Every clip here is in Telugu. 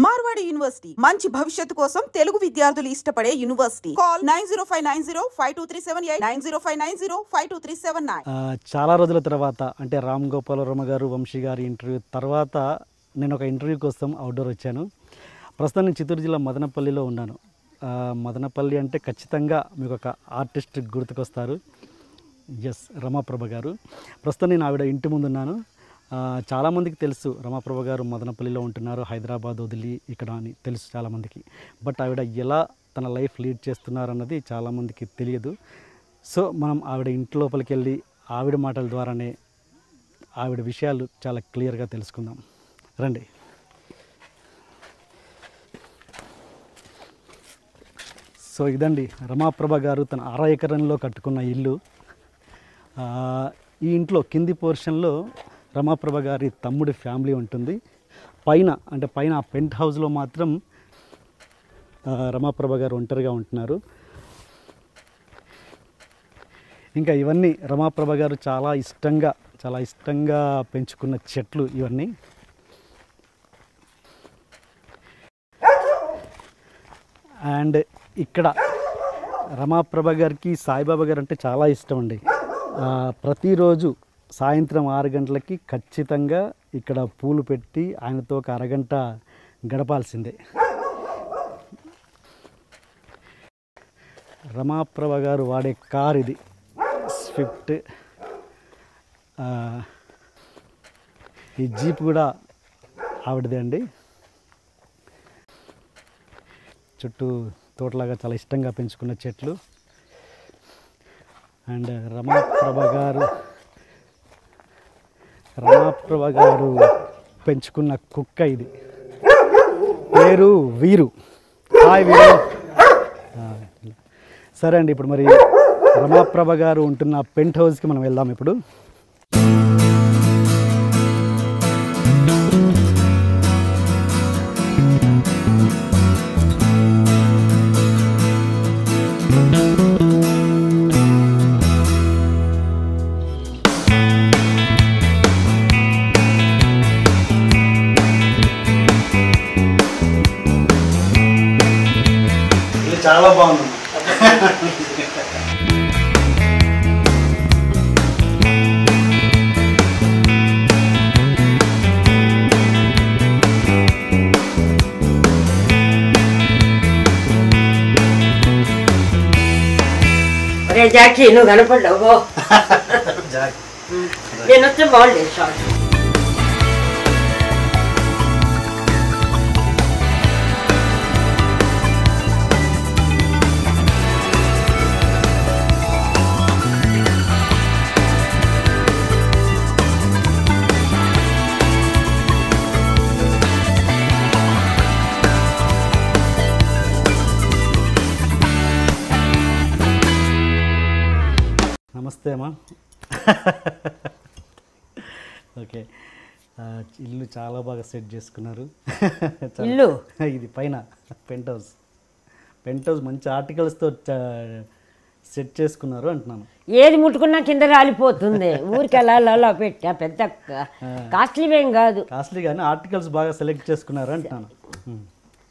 మార్వాడి యూనివర్సిటీ మంచి భవిష్యత్తు కోసం తెలుగు విద్యార్థులు ఇష్టపడే యూనివర్సిటీ. కాల్ 9059052378 9059052379. చాలా రోజుల తర్వాత అంటే రామ్ గోపాల్ వర్మ గారు వంశీ గారి ఇంటర్వ్యూ తర్వాత నేను ఒక ఇంటర్వ్యూ కోసం అవుట్డోర్ వచ్చాను. ప్రస్తుతం నేను చిత్తూరు జిల్లా మదనపల్లిలో ఉన్నాను. మదనపల్లి అంటే ఖచ్చితంగా మీకు ఒక ఆర్టిస్ట్ గుర్తుకొస్తారు. ఎస్, రమాప్రభ గారు. ప్రస్తుతం నేను ఆవిడ ఇంటి ముందు ఉన్నాను. చాలామందికి తెలుసు రమాప్రభ గారు మదనపల్లిలో ఉంటున్నారు, హైదరాబాద్ వదిలి ఇక్కడ అని తెలుసు చాలామందికి. బట్ ఆవిడ ఎలా తన లైఫ్ లీడ్ చేస్తున్నారన్నది చాలామందికి తెలియదు. సో మనం ఆవిడ ఇంటి లోపలికి వెళ్ళి ఆవిడ మాటల ద్వారానే ఆవిడ విషయాలు చాలా క్లియర్గా తెలుసుకుందాం. రండి. సో ఇదండి రమాప్రభ గారు తన 6 ఎకరంలో కట్టుకున్న ఇల్లు. ఈ ఇంట్లో కింది పోర్షన్లో రమాప్రభ గారి తమ్ముడి ఫ్యామిలీ ఉంటుంది. పైన ఆ పెంట్ హౌస్లో మాత్రం రమాప్రభ గారు ఒంటరిగా ఉంటున్నారు. ఇంకా ఇవన్నీ రమాప్రభ గారు చాలా ఇష్టంగా పెంచుకున్న చెట్లు ఇవన్నీ. అండ్ ఇక్కడ రమాప్రభ గారికి సాయిబాబా గారు అంటే చాలా ఇష్టం అండి. ప్రతిరోజు సాయంత్రం 6 గంటలకి ఖచ్చితంగా ఇక్కడ పూలు పెట్టి ఆయనతో ఒక అరగంట గడపాల్సిందే. రమాప్రభ గారు వాడే కార్ ఇది, స్విఫ్ట్. ఈ జీప్ కూడా ఆవిడదే అండి. చుట్టూ తోటలాగా చాలా ఇష్టంగా పెంచుకున్న చెట్లు. అండ్ రమాప్రభ గారు పెంచుకున్న కుక్క ఇది, పేరు వీరు. హాయ్ వీరు. సరే అండి, ఇప్పుడు మరి రమాప్రభ గారు ఉంటున్న పెంట్ హౌస్కి మనం వెళ్దాం ఇప్పుడు. చాలా బాగుంది. అరే జాకీ, నువ్వు కనపడ్డావు. నేను వస్తే బాగుండేది షార్ట్. నమస్తే అమ్మా. ఓకే, ఇల్లు చాలా బాగా సెట్ చేసుకున్నారు. ఇల్లు ఇది పైన పెంట్ హౌస్ మంచి ఆర్టికల్స్తో సెట్ చేసుకున్నారు అంటున్నాను. ఏది ముట్టుకున్నా కింద రాలిపోతుంది. ఊరికి అలా పెట్టా, పెద్ద కాస్ట్లీవేం కాదు. కాస్ట్లీ కానీ ఆర్టికల్స్ బాగా సెలెక్ట్ చేసుకున్నారు అంటున్నాను.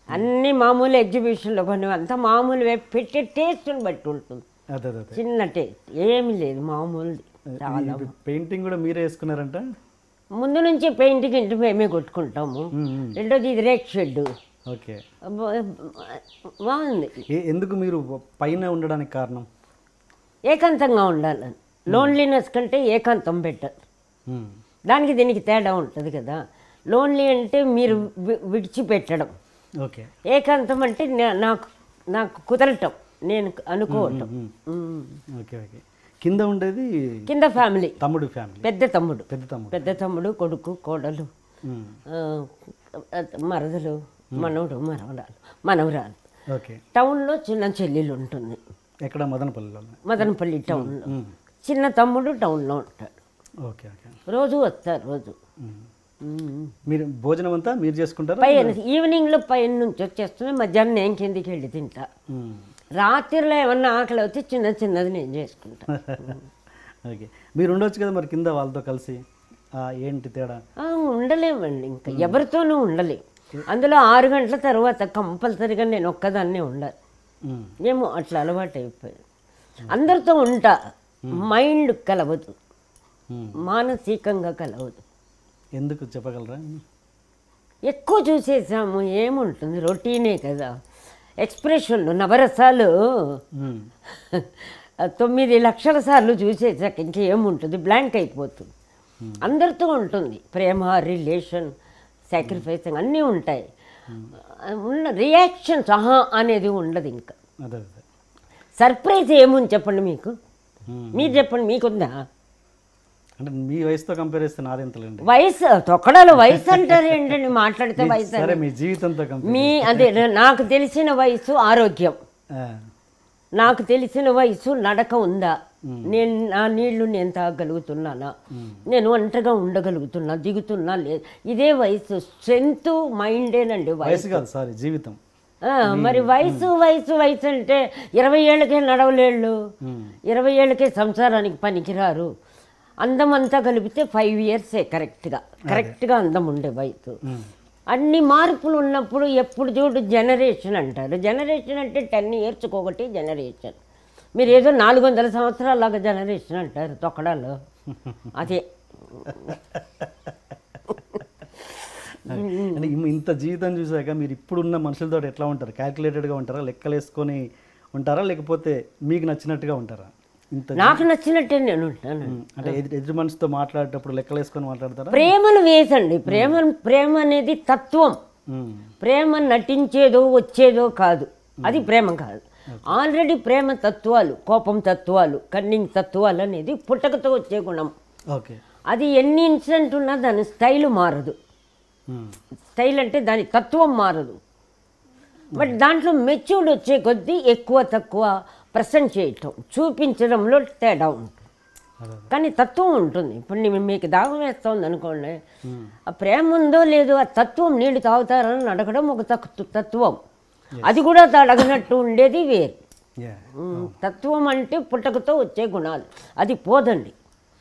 అన్ని మామూలు ఎగ్జిబిషన్లో కొన్ని అంతా మామూలు పెట్టే టేస్ట్ని బట్టి ఉంటుంది. అదే చిన్న టేస్ట్ ఏమి లేదు, మామూలు. పెయింటింగ్ కూడా మీరే వేసుకున్నారంట? ముందు నుంచి పెయింటింగ్ ఇంటి మేమే కొట్టుకుంటాము. రెండోది ఇది రేక్ షెడ్. ఓకే, బాగుంది. ఎందుకు మీరు పైన ఉండడానికి కారణం? ఏకాంతంగా ఉండాలని. లోన్లీనెస్ కంటే ఏకాంతం బెటర్. దానికి దీనికి తేడా ఉంటుంది కదా. లోన్లీ అంటే మీరు విడిచిపెట్టడం, ఓకే. ఏకాంతం అంటే నాకు కుదరటం, నేను అనుకోవటం. Okay okay. కింద ఉండేది కింద ఫ్యామిలీ, తమ్ముడు ఫ్యామిలీ, పెద్ద తమ్ముడు, కొడుకు, కోడలు, మరదలు, మనవడు, మనవరాలు. ఓకే. టౌన్లో చిన్న చెల్లెలు ఉంటుంది. ఎక్కడ? మదనపల్లిలో. మదనపల్లి టౌన్లో. చిన్న తమ్ముడు టౌన్లో ఉంటాడు. Okay okay. రోజు వస్తారు. రోజు మీరు భోజనం అంతా మీరు చేసుకుంటారు? పైన ఈవినింగ్లో పైన నుంచి వచ్చేస్తుంది. మధ్యాహ్నం నేను కిందికి వెళ్ళి తింటా. రాత్రిలో ఏమన్నా ఆకలి అవుతే చిన్నది నేను చేసుకుంటా. ఓకే, మీరు ఉండొచ్చు కదా మరి కింద వాళ్ళతో కలిసి. ఏంటి తేడా? ఉండలేమండి, ఇంకా ఎవరితోనూ ఉండలేము. అందులో 6 గంటల తర్వాత కంపల్సరీగా నేను ఒక్కదాన్నే ఉండాలి. ఏమో అట్లా అలవాటు అయిపోయాను. అందరితో ఉంటా, మైండ్ కలవదు, మానసికంగా కలవదు. ఎందుకు చెప్పగలరా? ఎక్కువ చూసేసాము, ఏముంటుంది, రొటీనే కదా. ఎక్స్ప్రెషన్లు నవరసాలు 9 లక్షల సార్లు చూసేసాక ఇంకేముంటుంది, బ్లాంక్ అయిపోతుంది. అందరితో ఉంటుంది, ప్రేమ, రిలేషన్, సాక్రిఫైసింగ్ అన్నీ ఉంటాయి. ఉన్న రియాక్షన్స్ ఆహా అనేది ఉండదు. ఇంకా సర్ప్రైజ్ ఏముంది చెప్పండి మీకు, మీరు చెప్పండి, మీకుందా? అంటే మీ వయసుతో కంపేర్ చేస్తే నాదెంతలేండి. వయసు తొక్కడాలో వయసు అంటారు ఏంటండి, మాట్లాడితే వయసు. సరే మీ జీవితంతో మీ అదే నాకు తెలిసిన వయసు ఆరోగ్యం, నాకు తెలిసిన వయసు నడక ఉందా, నేను నా నీళ్లు నేను తాగలుగుతున్నానా, నేను ఒంటరిగా ఉండగలుగుతున్నా, దిగుతున్నా లేదు, ఇదే వయసు. స్ట్రెంగ్త్ మైండేనండి వయసు కాదు, సారీ జీవితం. మరి వయసు వయసు వయసు అంటే 20 ఏళ్ళకే నడవలేళ్ళు, 20 ఏళ్ళకే సంసారానికి పనికిరారు. అందం అంతా కలిపితే 5 ఇయర్సే కరెక్ట్గా అందం ఉండే వయసు. అన్ని మార్పులు ఉన్నప్పుడు ఎప్పుడు చూడు జనరేషన్ అంటారు. జనరేషన్ అంటే 10 ఇయర్స్కి ఒకటి జనరేషన్. మీరు ఏదో 400 సంవత్సరాలాగా జనరేషన్ అంటారు తొక్కడాలో, అదే. అంటే ఇంత జీవితం చూసాక మీరు ఇప్పుడున్న మనుషులతో ఎట్లా ఉంటారు? క్యాల్కులేటెడ్గా ఉంటారా, లెక్కలు వేసుకొని ఉంటారా, లేకపోతే మీకు నచ్చినట్టుగా ఉంటారా? నాకు నచ్చినట్టే నేను ఉంటాను. అంటే ఎదుటి మనిషితో మాట్లాడేటప్పుడు లెక్కలు వేసుకొని మాట్లాడతారా? ప్రేమను వేసండి. ప్రేమ అనేది తత్వం. ప్రేమ నటించేదో వచ్చేదో కాదు, అది ప్రేమ కాదు. ఆల్రెడీ ప్రేమ తత్వాలు, కోపం తత్వాలు, కన్నింగ్ తత్వాలు అనేది పుట్టకతో వచ్చే గుణం. ఓకే. అది ఎన్ని ఇన్సిడెంట్ ఉన్నా దాని స్టైల్ మారదు. స్టైల్ అంటే దాని తత్వం మారదు. బట్ దాంట్లో మెచ్యూర్డ్ వచ్చే కొద్దీ ఎక్కువ తక్కువ ప్రజెంట్ చేయటం, చూపించడంలో తేడా ఉంటుంది, కానీ తత్వం ఉంటుంది. ఇప్పుడు మీకు దాహం వేస్తుంది అనుకోండి, ఆ ప్రేమ ఉందో లేదో ఆ తత్వం నీళ్ళు తాగుతారని అడగడం ఒక తత్వం. అది కూడా అడగనట్టు ఉండేది వేరు. తత్వం అంటే పుట్టకతో వచ్చే గుణాలు, అది పోదండి.